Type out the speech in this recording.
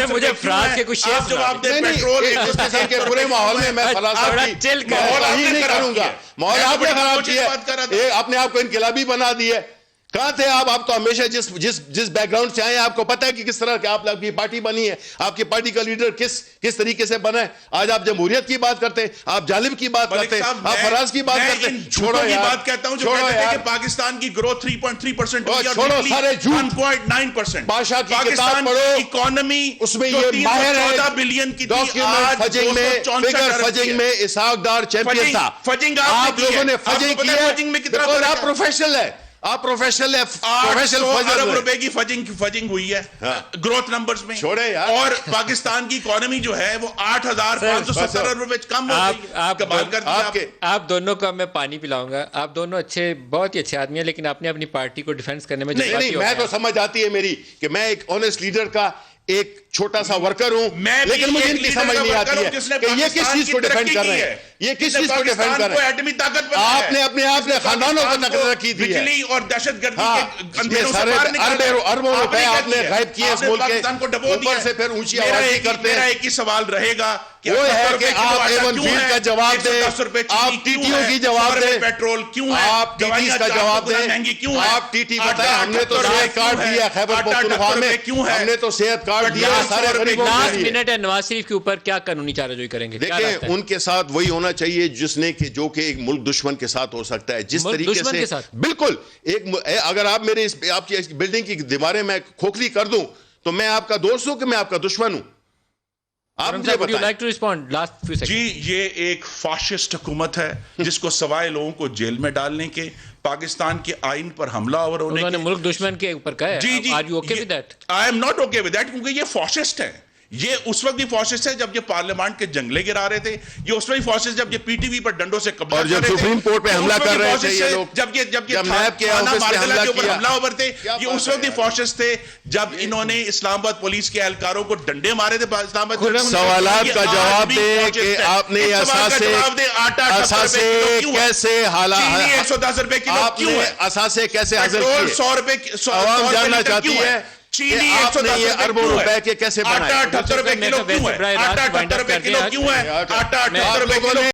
مجھے فرانس کے کچھ شیف جواب دیں پیٹرول اس قسم کے برے ماحول میں میں فلاسفہ نہیں کروں گا. ماحول آپ نے خراب کیا، اپنے آپ کو انقلابی بنا دیے. کہاں تھے آپ تو ہمیشہ جس بیک گراؤنڈ سے آئے ہیں آپ کو پتا ہے کہ کس طرح کہ آپ کی پارٹی بنی ہے، آپ کی پارٹی کا لیڈر کس طریقے سے بنا ہے. آج آپ جمہوریت کی بات کرتے ہیں، آپ جالب کی بات کرتے ہیں، آپ فراز کی بات کرتے ہیں. چھوڑو کی بات کہتا ہوں جو کہتے ہیں کہ پاکستان کی گروتھ 3.3% ہوئی اور چھوڑو سارے جھوٹ. 1.9%. بادشاہ کی کتاب پڑھو، اکانومی اس میں یہ ماہر ہے 14 بلین کی تھی، ڈاکیومنٹ فجنگ میں، فگر فجنگ میں اسحاق ڈار چیمپئن تھا. فجنگ آپ لوگوں نے فجنگ کی ہے فجنگ میں کتنا because آپ پروفیشنل ہے، آپ پروفیشنل ہے. 800 ارب روپے کی فجنگ ہوئی ہے گروتھ نمبرز میں، چھوڑے یار. اور پاکستان کی اکانومی جو ہے وہ 8,570 ارب روپے کم ہو گئی ہے. کمال کر دیا آپ دونوں کو میں پانی پلاؤں گا. آپ دونوں اچھے، بہت ہی اچھے آدمی ہیں، لیکن آپ نے اپنی پارٹی کو ڈیفینس کرنے میں نہیں، میں تو سمجھ آتی ہے میری کہ میں ایک آنےسٹ لیڈر کا ایک چھوٹا سا ورکر ہوں، لیکن مجھے ان کی سمجھ نہیں آتی ہے کہ یہ کس چیز کو ڈیفینڈ کر رہے ہیں، یہ کس چیز کو ڈیفینڈ کر رہے ہیں. آپ نے اپنے آپ نے خاندانوں کو تقریر کی ہے، بجلی اور دہشت گردی کے اندھیروں سے باہر نکالا، اربوں روپے آپ نے غائب کیے اس ملک کے، اوپر سے پھر اونچی آوازی کرتے میرا ہیں. ایک ہی سوال رہے گا کہ وہ ہے کہ آپ ایون فیلڈ کا جواب دیں، آپ ٹی ٹی او کی جواب دیں، پیٹرول کیوں ہے، آپ ٹی ٹی کا جواب دیں، مہنگی کیوں ہے، آپ ٹی ٹی بتائیں. ہم نے تو صحت کارڈ دیا خیبر پختونخوا میں، ہم نے تو صحت کارڈ دیا سارے غریبوں کے لاسٹ لیے. منٹ ہے نواز شریف کے اوپر کیا قانونی چارہ جوئی کریں گے؟ دیکھیں ان کے ساتھ وہی ہونا چاہیے جو کہ ایک ملک دشمن کے ساتھ ہو سکتا ہے. جس طریقے سے بالکل اگر آپ میرے آپ کی بلڈنگ کی دیواریں میں کھوکھلی کر دوں تو میں آپ کا دوست ہوں کہ میں آپ کا دشمن ہوں؟ آپ مجھے بتائیں. جی یہ ایک فاشسٹ حکومت ہے جس کو سوائے لوگوں کو جیل میں ڈالنے کے، پاکستان کے آئین پر حملہ آور ہونے کے، انہوں نے ملک دشمن کے اوپر کہا ہے. جی Are you okay with that? I am not okay with that کیونکہ یہ فاشسٹ ہے. یہ اس وقت بھی فاشسٹ ہے جب یہ پارلیمنٹ کے جنگلے گرا رہے تھے، یہ اس وقت بھی فاشسٹ جب یہ پی ٹی وی پر ڈنڈوں سے قبضہ اور جب سپریم کورٹ پہ حملہ کر رہے تھے یہ لوگ، جب یہ نیب کے آفس پہ حملہ کیا، حملہ آور تھے، یہ اس وقت بھی فاشسٹ تھے جب انہوں نے اسلام آباد پولیس کے اہلکاروں کو ڈنڈے مارے تھے. اسلام آباد سوالات کا جواب دیں کہ آپ نے اثاثے کیسے حالات، 110 روپے کلو کیوں ہے، اثاثے کیسے حاصل پیٹرول کیے، 100 روپے عوام جاننا چاہتی ہے چینی کہ آپ نے یہ اربوں روپے کے کیسے بنائے. آٹا 78 روپے کلو کیوں ہے، آٹا 78 روپے کلو کیوں ہے، آٹا 78 روپے کلو